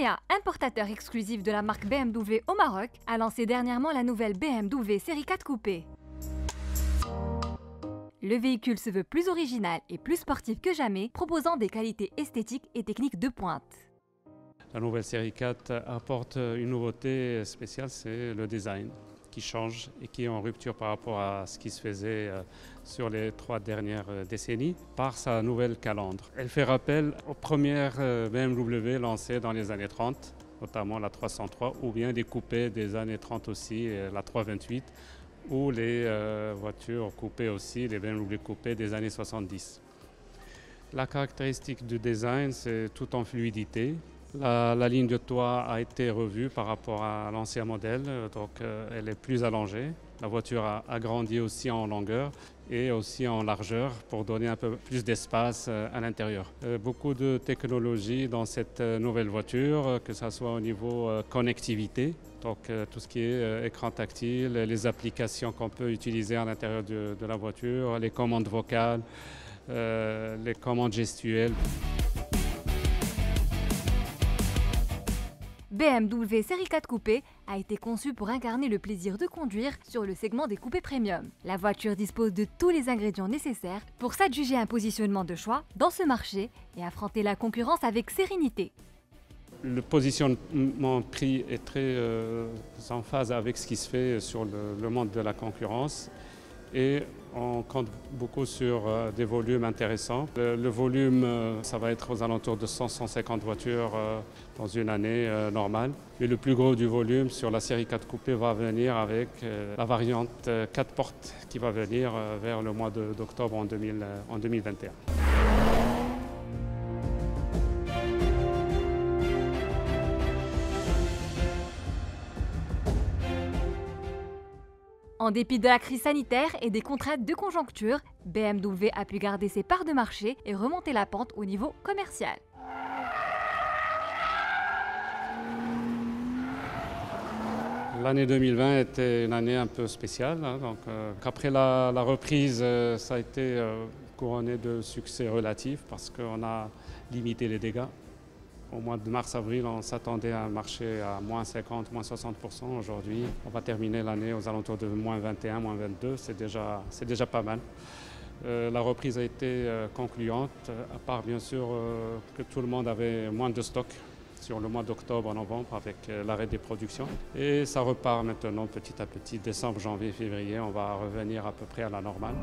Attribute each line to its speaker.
Speaker 1: Korea, importateur exclusif de la marque BMW au Maroc, a lancé dernièrement la nouvelle BMW série 4 Coupé. Le véhicule se veut plus original et plus sportif que jamais, proposant des qualités esthétiques et techniques de pointe.
Speaker 2: La nouvelle série 4 apporte une nouveauté spéciale, c'est le design qui change et qui est en rupture par rapport à ce qui se faisait sur les 3 dernières décennies par sa nouvelle calandre. Elle fait rappel aux premières BMW lancées dans les années 30, notamment la 303 ou bien des coupés des années 30 aussi, la 328 ou les voitures coupées aussi, les BMW coupés des années 70. La caractéristique du design, c'est tout en fluidité. La ligne de toit a été revue par rapport à l'ancien modèle, donc elle est plus allongée. La voiture a agrandi aussi en longueur et aussi en largeur pour donner un peu plus d'espace à l'intérieur. Beaucoup de technologies dans cette nouvelle voiture, que ce soit au niveau connectivité, donc tout ce qui est écran tactile, les applications qu'on peut utiliser à l'intérieur de la voiture, les commandes vocales, les commandes gestuelles.
Speaker 1: BMW série 4 Coupé a été conçue pour incarner le plaisir de conduire sur le segment des coupés premium. La voiture dispose de tous les ingrédients nécessaires pour s'adjuger un positionnement de choix dans ce marché et affronter la concurrence avec sérénité.
Speaker 2: Le positionnement prix est très en phase avec ce qui se fait sur le monde de la concurrence et on compte beaucoup sur des volumes intéressants. Le volume, ça va être aux alentours de 100-150 voitures dans une année normale. Mais le plus gros du volume sur la série 4 Coupé va venir avec la variante 4 portes qui va venir vers le mois d'octobre en 2021.
Speaker 1: En dépit de la crise sanitaire et des contraintes de conjoncture, BMW a pu garder ses parts de marché et remonter la pente au niveau commercial.
Speaker 2: L'année 2020 était une année un peu spéciale. Donc, après la reprise, ça a été couronné de succès relatifs parce qu'on a limité les dégâts. Au mois de mars-avril, on s'attendait à un marché à moins 50, moins 60%. Aujourd'hui, on va terminer l'année aux alentours de moins 21, moins 22. C'est déjà pas mal. La reprise a été concluante, à part bien sûr que tout le monde avait moins de stock sur le mois d'octobre, novembre avec l'arrêt des productions. Et ça repart maintenant petit à petit. Décembre, janvier, février, on va revenir à peu près à la normale.